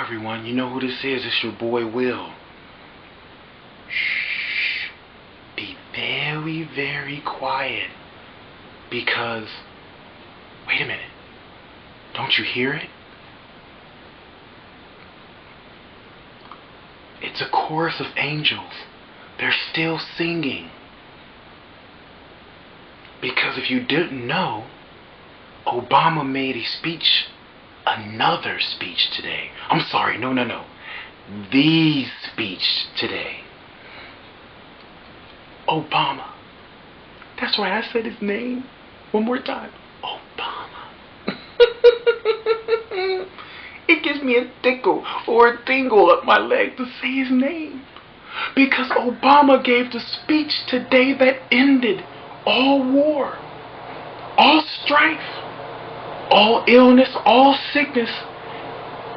everyone. You know who this is. It's your boy Will. Shh. Be very, very quiet. Because, wait a minute. Don't you hear it? It's a chorus of angels. They're still singing. Because if you didn't know, Obama made a speech, another speech today. I'm sorry, no. The speech today. Obama. That's right, I said his name. One more time. Obama. It gives me a tickle or a tingle up my leg to say his name. Because Obama gave the speech today that ended all war, all strife, all illness, all sickness,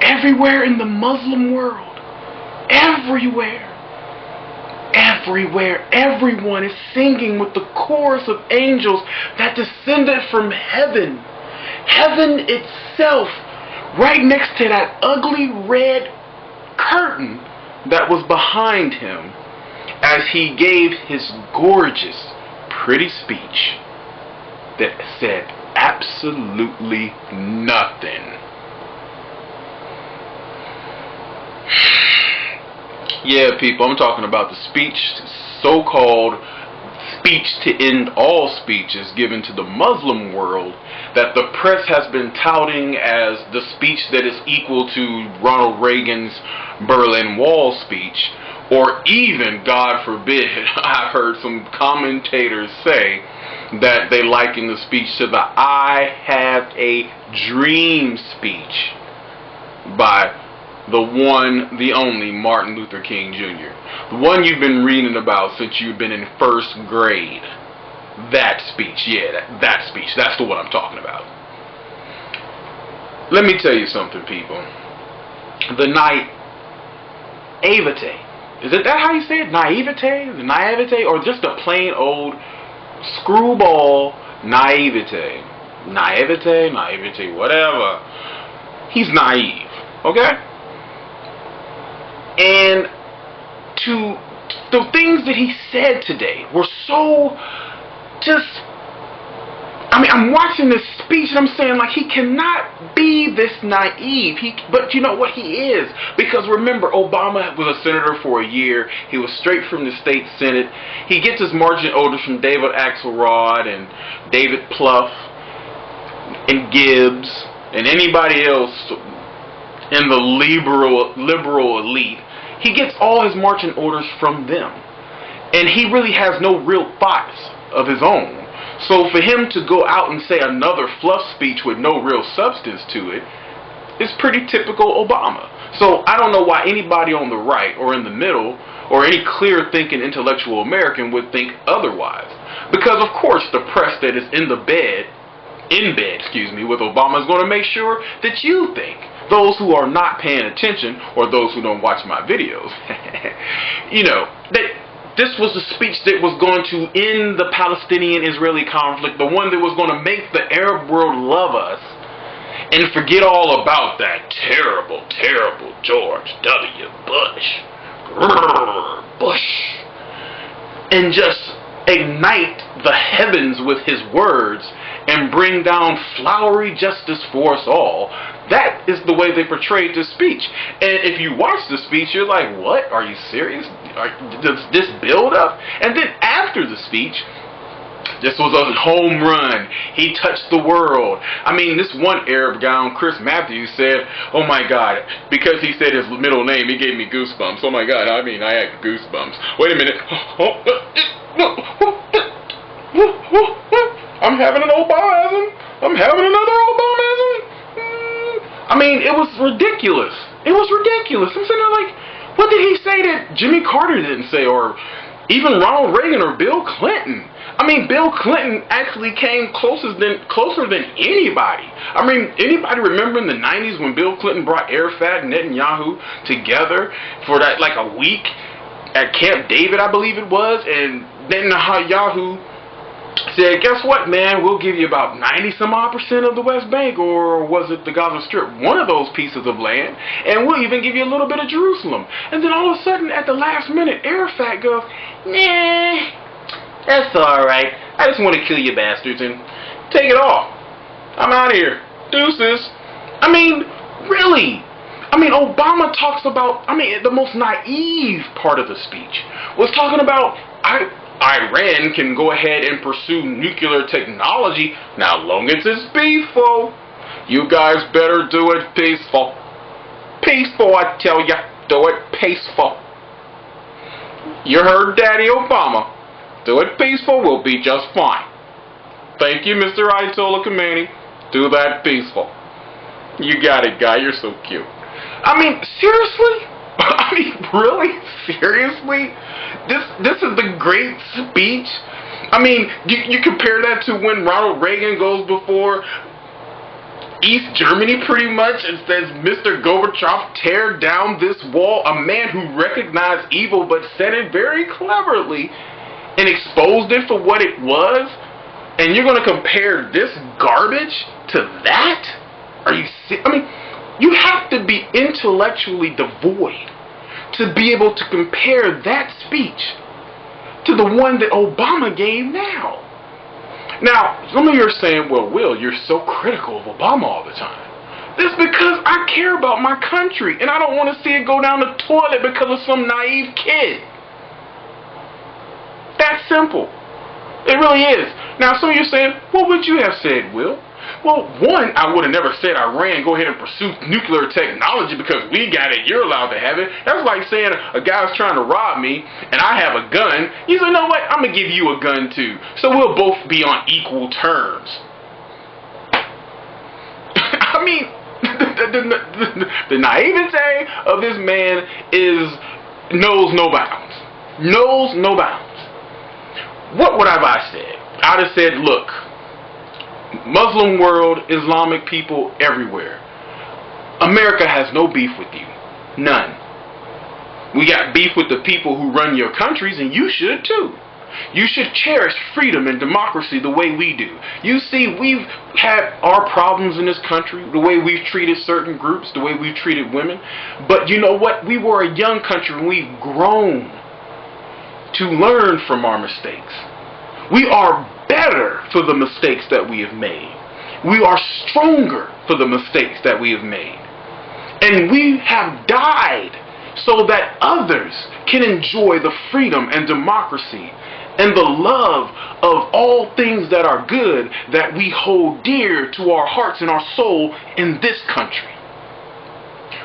everywhere in the Muslim world. Everywhere. Everywhere. Everyone is singing with the chorus of angels that descended from heaven. Heaven itself. Right next to that ugly red curtain that was behind him as he gave his gorgeous, pretty speech that said absolutely nothing. Yeah, people, I'm talking about the speech, so-called speech to end all speeches given to the Muslim world that the press has been touting as the speech that is equal to Ronald Reagan's Berlin Wall speech, or even, God forbid, I've heard some commentators say that they liken the speech to the I Have a Dream speech by the one, the only Martin Luther King Jr. The one you've been reading about since you've been in first grade. That speech, yeah, that speech. That's the one I'm talking about. Let me tell you something, people. The naivete. Is it that how you say it? Naivete? The naivete? Or just a plain old screwball naivete? Naivete, whatever. He's naive, okay? And the things that he said today were so just, I'm watching this speech and I'm saying, like, he cannot be this naive. But you know what, he is. Because remember, Obama was a senator for a year. He was straight from the state senate. He gets his marching orders from David Axelrod and David Plouffe and Gibbs and anybody else in the liberal elite. He gets all his marching orders from them. And he really has no real thoughts of his own. So for him to go out and say another fluff speech with no real substance to it is pretty typical Obama. So I don't know why anybody on the right or in the middle or any clear-thinking intellectual American would think otherwise. Because of course the press that is in bed with Obama is going to make sure that you think. Those who are not paying attention, or those who don't watch my videos, you know, that this was the speech that was going to end the Palestinian-Israeli conflict, the one that was going to make the Arab world love us and forget all about that terrible, terrible George W. Bush, and just ignite the heavens with his words and bring down flowery justice for us all. That is the way they portrayed this speech. And if you watch the speech, you're like, what? Are you serious? Does this build up? And then after the speech, this was a home run. He touched the world. I mean, this one Arab guy, Chris Matthews, said, oh my God, because he said his middle name, he gave me goosebumps. Oh my God, I had goosebumps. Wait a minute. I'm having an Obama-ism. I'm having another Obama-ism. It was ridiculous. It was ridiculous. I'm sitting there like, what did he say that Jimmy Carter didn't say, or even Ronald Reagan or Bill Clinton? Bill Clinton actually came closer than anybody. Anybody remember in the 90s when Bill Clinton brought Arafat and Netanyahu together for that, like, a week at Camp David, I believe it was, and Netanyahu said, guess what, man, we'll give you about 90-some-odd% of the West Bank, or was it the Gaza Strip, one of those pieces of land, and we'll even give you a little bit of Jerusalem. And then all of a sudden, at the last minute, Arafat goes, nah, that's alright, I just want to kill you bastards and take it all. I'm out of here. Deuces. I mean, really? I mean, Obama talks about, the most naive part of the speech was talking about, Iran can go ahead and pursue nuclear technology, now long as it's peaceful. You guys better do it peaceful. Peaceful, I tell ya. Do it peaceful. You heard Daddy Obama. Do it peaceful, we'll be just fine. Thank you, Mr. Ayatollah Khomeini. Do that peaceful. You got it, guy. You're so cute. I mean, seriously? I mean, really? Seriously? This is the great speech? I mean, you compare that to when Ronald Reagan goes before East Germany pretty much and says, Mr. Gorbachev, tear down this wall. A man who recognized evil but said it very cleverly and exposed it for what it was. And you're going to compare this garbage to that? Are you serious? I mean, you have to be intellectually devoid to be able to compare that speech to the one that Obama gave now. Now, some of you are saying, well, Will, you're so critical of Obama all the time. This is because I care about my country, and I don't want to see it go down the toilet because of some naive kid. That's simple. It really is. Now, some of you are saying, what would you have said, Will? Well, one, I would have never said Iran go ahead and pursue nuclear technology because we got it, you're allowed to have it. That's like saying a guy's trying to rob me and I have a gun. You say, you know what, I'm going to give you a gun too. So we'll both be on equal terms. I mean, the naivete of this man knows no bounds. Knows no bounds. What would have I said? I'd have said, look, Muslim world, Islamic people everywhere, America has no beef with you. None. We got beef with the people who run your countries, and you should too. You should cherish freedom and democracy the way we do. You see, we've had our problems in this country, the way we've treated certain groups, the way we've treated women. But you know what? We were a young country and we've grown to learn from our mistakes. We are better for the mistakes that we have made. We are stronger for the mistakes that we have made. And we have died so that others can enjoy the freedom and democracy and the love of all things that are good that we hold dear to our hearts and our soul in this country.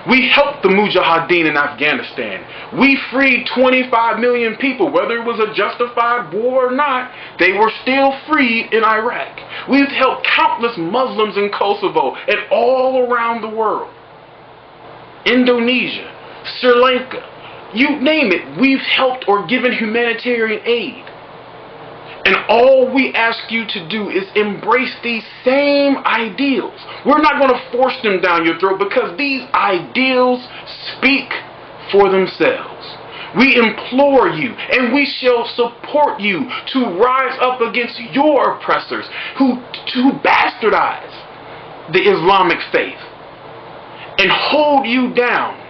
We helped the Mujahideen in Afghanistan. We freed 25 million people. Whether it was a justified war or not, they were still freed in Iraq. We've helped countless Muslims in Kosovo and all around the world. Indonesia, Sri Lanka, you name it, we've helped or given humanitarian aid. And all we ask you to do is embrace these same ideals. We're not going to force them down your throat because these ideals speak for themselves. We implore you and we shall support you to rise up against your oppressors who bastardize the Islamic faith and hold you down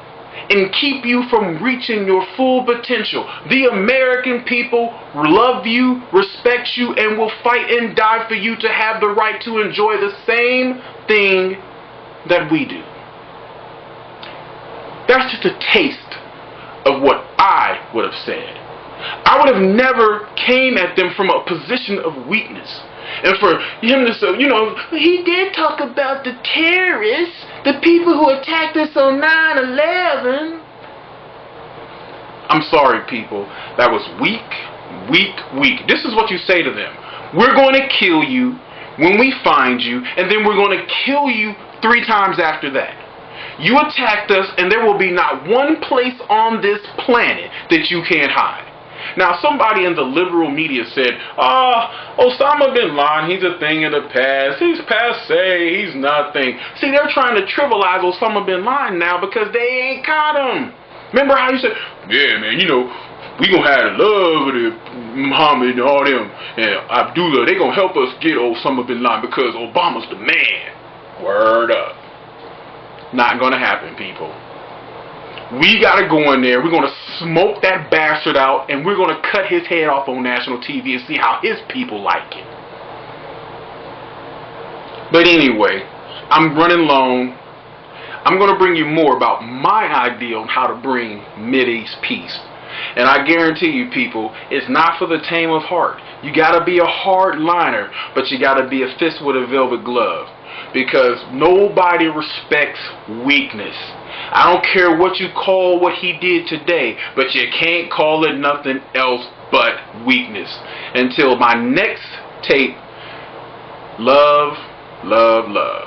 and keep you from reaching your full potential. The American people love you, respect you, and will fight and die for you to have the right to enjoy the same thing that we do. That's just a taste of what I would have said. I would have never came at them from a position of weakness. And for him to say, you know, he did talk about the terrorists, the people who attacked us on 9/11. I'm sorry, people. That was weak, weak, weak. This is what you say to them. We're going to kill you when we find you, and then we're going to kill you 3 times after that. You attacked us, and there will be not one place on this planet that you can't hide. Now, somebody in the liberal media said, Osama bin Laden, he's a thing of the past. He's passé. He's nothing. See, they're trying to trivialize Osama bin Laden now because they ain't caught him. Remember how you said, yeah, man, you know, We gonna have the love of the Muhammad and all them and Abdullah. They gonna help us get Osama bin Laden because Obama's the man. Word up. Not gonna happen, people. We gotta go in there. We're gonna smoke that bastard out, and we're gonna cut his head off on national TV and see how his people like it. But anyway, I'm running long. I'm gonna bring you more about my idea on how to bring Mideast peace. And I guarantee you, people, it's not for the tame of heart. You gotta be a hard liner, but you gotta be a fist with a velvet glove. Because nobody respects weakness. I don't care what you call what he did today, but you can't call it nothing else but weakness. Until my next tape, love, love, love.